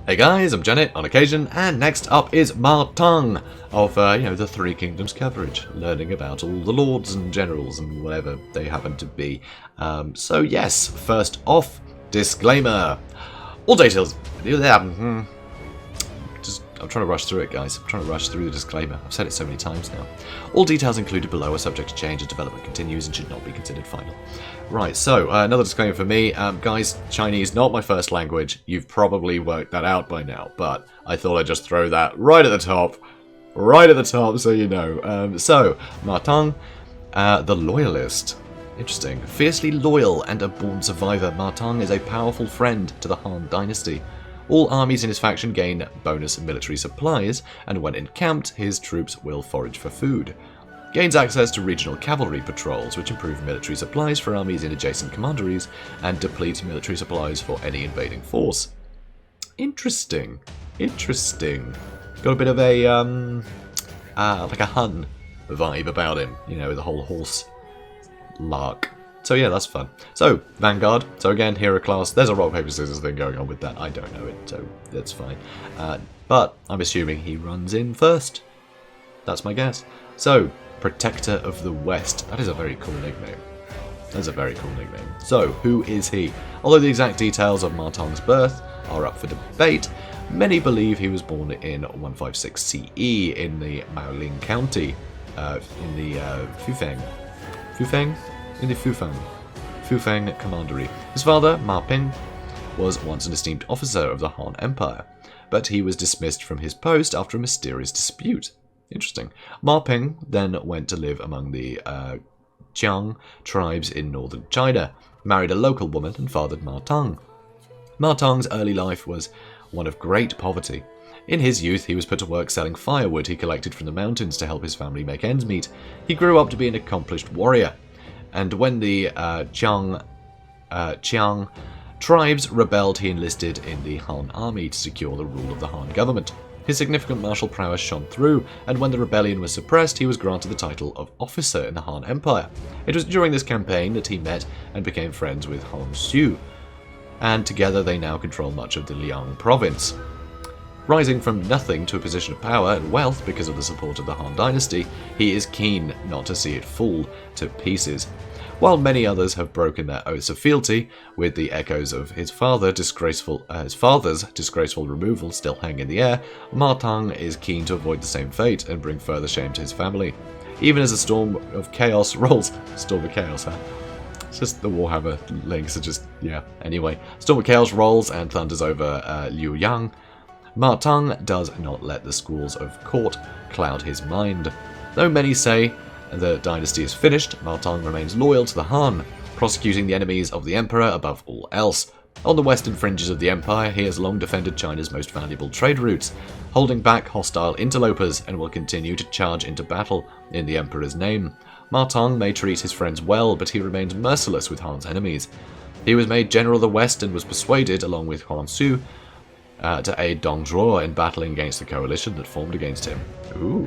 Hey guys, I'm Janet on occasion, and next up is Ma Teng of, the Three Kingdoms coverage, learning about all the lords and generals and whatever they happen to be. So yes, first off, disclaimer. All details... I'm trying to rush through it, guys. I'm trying to rush through the disclaimer. I've said it so many times now. All details included below are subject to change as development continues and should not be considered final. Right, so another disclaimer for me. Guys, Chinese, not my first language. You've probably worked that out by now, but I thought I'd just throw that right at the top. Right at the top, so you know. So, Ma Teng, the Loyalist. Interesting. Fiercely loyal and a born survivor, Ma Teng is a powerful friend to the Han Dynasty. All armies in his faction gain bonus military supplies, and when encamped, his troops will forage for food. Gains access to regional cavalry patrols, which improve military supplies for armies in adjacent commanderies, and depletes military supplies for any invading force. Interesting. Interesting. Got a bit of a, like a Hun vibe about him, you know, the whole horse lark. So yeah, that's fun. So, Vanguard. So again, hero class. There's a rock, paper, scissors thing going on with that. I don't know it, so that's fine. But I'm assuming he runs in first. That's my guess. So, Protector of the West. That is a very cool nickname. That's a very cool nickname. So, who is he? Although the exact details of Ma Teng's birth are up for debate, many believe he was born in 156 CE in the Maoling County, in the Fufeng? In the Fufeng Commandery. His father, Ma Ping, was once an esteemed officer of the Han Empire, but he was dismissed from his post after a mysterious dispute. Interesting. Ma Ping then went to live among the Jiang tribes in northern China, married a local woman, and fathered Ma Teng. Ma Teng's early life was one of great poverty. In his youth, he was put to work selling firewood he collected from the mountains to help his family make ends meet. He grew up to be an accomplished warrior, and when the Jiang tribes rebelled, he enlisted in the Han army to secure the rule of the Han government. His significant martial prowess shone through, and when the rebellion was suppressed, he was granted the title of officer in the Han Empire. It was during this campaign that he met and became friends with Han Xu, and together they now control much of the Liang province. Rising from nothing to a position of power and wealth because of the support of the Han Dynasty, he is keen not to see it fall to pieces. While many others have broken their oaths of fealty, with the echoes of his father's disgraceful removal still hanging in the air, Ma Teng is keen to avoid the same fate and bring further shame to his family. Even as a storm of chaos rolls... Storm of chaos, huh? It's just the Warhammer links are just... yeah. Anyway, storm of chaos rolls and thunders over Liu Yang. Ma Teng does not let the schools of court cloud his mind. Though many say the dynasty is finished, Ma Teng remains loyal to the Han, prosecuting the enemies of the Emperor above all else. On the western fringes of the Empire, he has long defended China's most valuable trade routes, holding back hostile interlopers, and will continue to charge into battle in the Emperor's name. Ma Teng may treat his friends well, but he remains merciless with Han's enemies. He was made General of the West and was persuaded, along with Han Xu, to aid Dong Zhuo in battling against the coalition that formed against him. Ooh.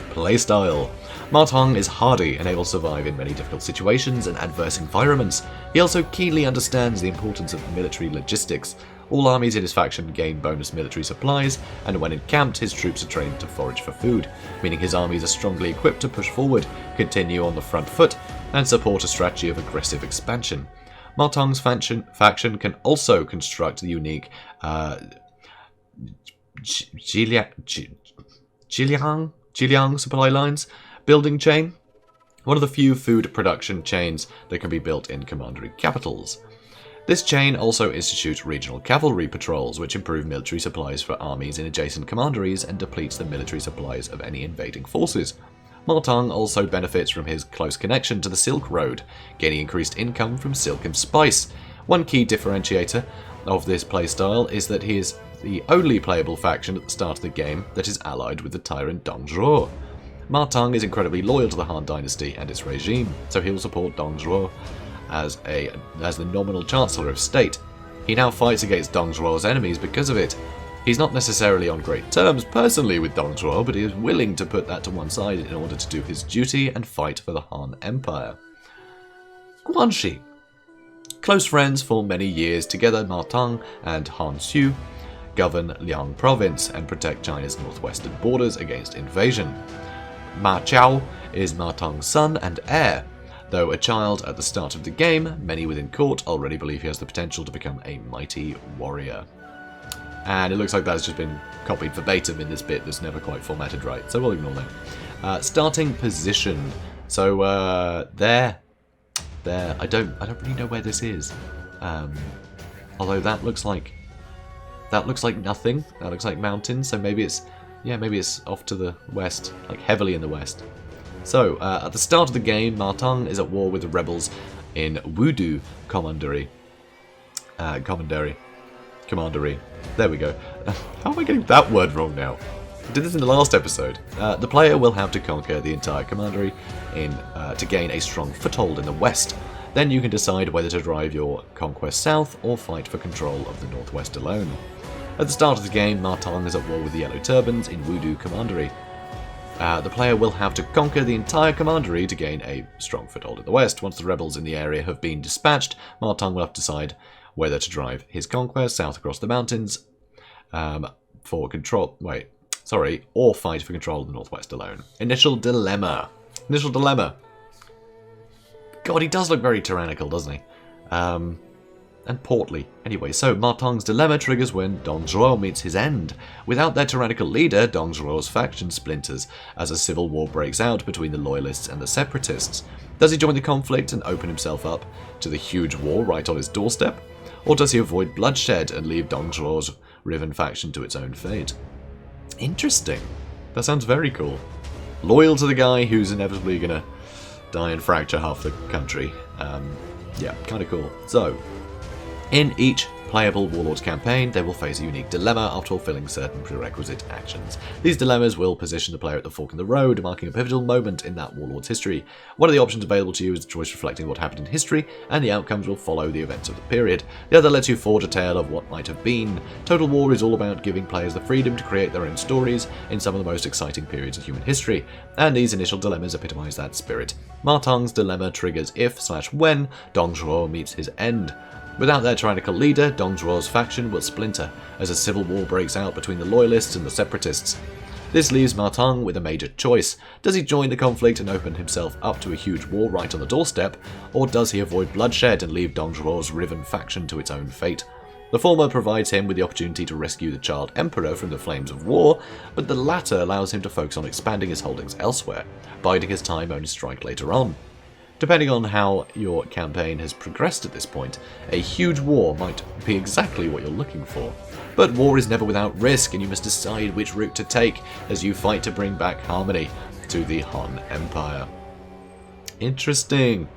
Playstyle. Ma Teng is hardy and able to survive in many difficult situations and adverse environments. He also keenly understands the importance of military logistics. All armies in his faction gain bonus military supplies, and when encamped, his troops are trained to forage for food, meaning his armies are strongly equipped to push forward, continue on the front foot, and support a strategy of aggressive expansion. Ma Teng's faction can also construct the unique Jiliang supply lines building chain, one of the few food production chains that can be built in commandery capitals. This chain also institutes regional cavalry patrols, which improve military supplies for armies in adjacent commanderies and depletes the military supplies of any invading forces. Ma Teng also benefits from his close connection to the Silk Road, gaining increased income from silk and spice. One key differentiator of this playstyle is that he is the only playable faction at the start of the game that is allied with the tyrant Dong Zhuo. Ma Teng is incredibly loyal to the Han Dynasty and its regime, so he will support Dong Zhuo as the nominal Chancellor of State. He now fights against Dong Zhuo's enemies because of it. He's not necessarily on great terms personally with Dong Zhuo, but he is willing to put that to one side in order to do his duty and fight for the Han Empire. Guanxi. Close friends for many years together, Ma Teng and Han Xu govern Liang province and protect China's northwestern borders against invasion. Ma Chao is Ma Teng's son and heir. Though a child at the start of the game, many within court already believe he has the potential to become a mighty warrior. And it looks like that's just been copied verbatim in this bit that's never quite formatted right, so we'll ignore that. Starting position. So, there. I don't really know where this is. Although that looks like nothing. That looks like mountains, so maybe it's off to the west, like heavily in the west. So, at the start of the game, Ma Teng is at war with the rebels in Wudu Commandery. Commandery. There we go. How am I getting that word wrong now? I did this in the last episode. The player will have to conquer the entire commandery to gain a strong foothold in the west. Then you can decide whether to drive your conquest south or fight for control of the northwest alone. At the start of the game, Ma Teng is at war with the Yellow Turbans in Wudu Commandery. The player will have to conquer the entire commandery to gain a strong foothold in the west. Once the rebels in the area have been dispatched, Ma Teng will have to decide whether to drive his conquest south across the mountains or fight for control of the northwest alone. Initial dilemma. God, he does look very tyrannical, doesn't he? And portly. Anyway, so Ma Teng's dilemma triggers when Dong Zhuo meets his end. Without their tyrannical leader, Dong Zhuo's faction splinters as a civil war breaks out between the loyalists and the separatists. Does he join the conflict and open himself up to the huge war right on his doorstep? Or does he avoid bloodshed and leave Dong Zhuo's riven faction to its own fate? Interesting. That sounds very cool. Loyal to the guy who's inevitably gonna die and fracture half the country. Yeah, kind of cool. So, in each playable Warlords campaign, they will face a unique dilemma after fulfilling certain prerequisite actions. These dilemmas will position the player at the fork in the road, marking a pivotal moment in that Warlord's history. One of the options available to you is a choice reflecting what happened in history, and the outcomes will follow the events of the period. The other lets you forge a tale of what might have been. Total War is all about giving players the freedom to create their own stories in some of the most exciting periods of human history, and these initial dilemmas epitomize that spirit. Ma Teng's dilemma triggers if/when Dong Zhuo meets his end. Without their tyrannical leader, Dong Zhuo's faction will splinter as a civil war breaks out between the loyalists and the separatists. This leaves Ma Teng with a major choice. Does he join the conflict and open himself up to a huge war right on the doorstep, or does he avoid bloodshed and leave Dong Zhuo's riven faction to its own fate? The former provides him with the opportunity to rescue the child emperor from the flames of war, but the latter allows him to focus on expanding his holdings elsewhere, biding his time only to strike later on. Depending on how your campaign has progressed at this point, a huge war might be exactly what you're looking for. But war is never without risk, and you must decide which route to take as you fight to bring back harmony to the Han Empire. Interesting.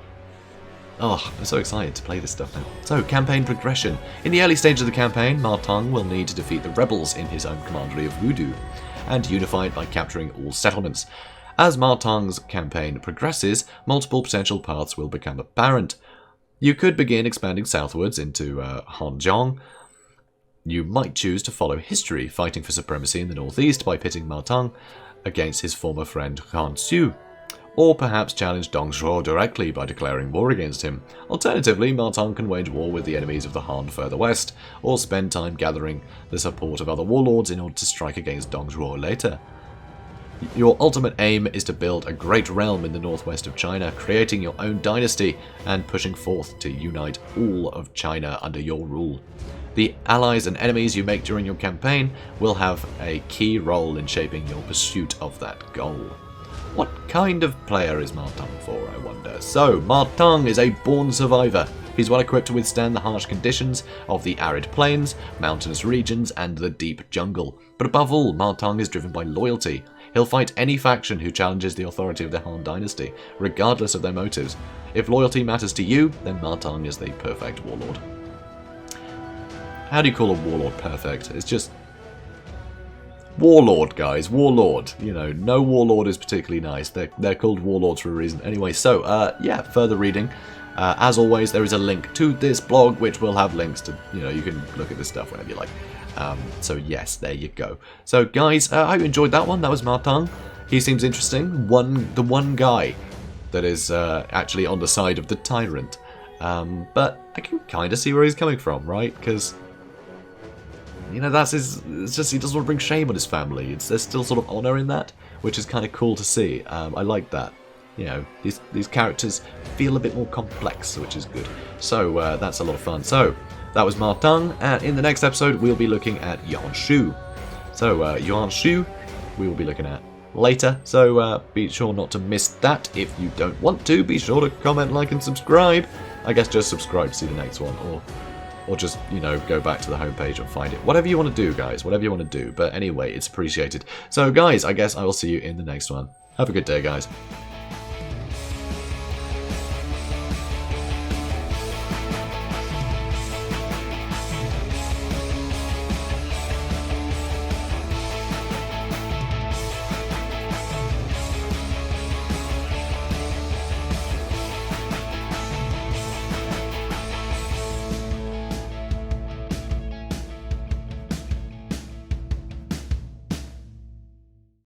Oh, I'm so excited to play this stuff now. So, campaign progression. In the early stages of the campaign, Ma Teng will need to defeat the rebels in his own commandery of Wudu, and unify it by capturing all settlements. As Ma Teng's campaign progresses, multiple potential paths will become apparent. You could begin expanding southwards into Hanzhong. You might choose to follow history, fighting for supremacy in the northeast by pitting Ma Teng against his former friend Han Xu. Or perhaps challenge Dong Zhuo directly by declaring war against him. Alternatively, Ma Teng can wage war with the enemies of the Han further west, or spend time gathering the support of other warlords in order to strike against Dong Zhuo later. Your ultimate aim is to build a great realm in the northwest of China, creating your own dynasty and pushing forth to unite all of China under your rule. The allies and enemies you make during your campaign will have a key role in shaping your pursuit of that goal. What kind of player is Ma Teng for, I wonder? So, Ma Teng is a born survivor. He's well equipped to withstand the harsh conditions of the arid plains, mountainous regions, and the deep jungle. But above all, Ma Teng is driven by loyalty. He'll fight any faction who challenges the authority of the Han dynasty, regardless of their motives. If loyalty matters to you, then Ma Teng is the perfect warlord. How do you call a warlord perfect? It's just... Warlord, guys. Warlord. You know, no warlord is particularly nice. They're called warlords for a reason. Anyway, so, yeah, further reading. As always, there is a link to this blog, which will have links to, you know, you can look at this stuff whenever you like. So yes, there you go. So guys, I hope you enjoyed that one. That was Ma Teng. He seems interesting. The one guy that is actually on the side of the tyrant. But I can kind of see where he's coming from, right? Because you know, it's just he doesn't want to bring shame on his family. There's still sort of honour in that, which is kind of cool to see. I like that. You know, these characters feel a bit more complex, which is good. So that's a lot of fun. So that was Ma Teng, and in the next episode we'll be looking at Yuan Shu. So Yuan Shu we will be looking at later, so be sure not to miss that. If you don't want to, be sure to comment, like, and subscribe. I guess just subscribe to see the next one, or just, you know, go back to the homepage and find it. Whatever you want to do, guys, whatever you want to do. But anyway, it's appreciated. So guys, I guess I will see you in the next one. Have a good day, guys.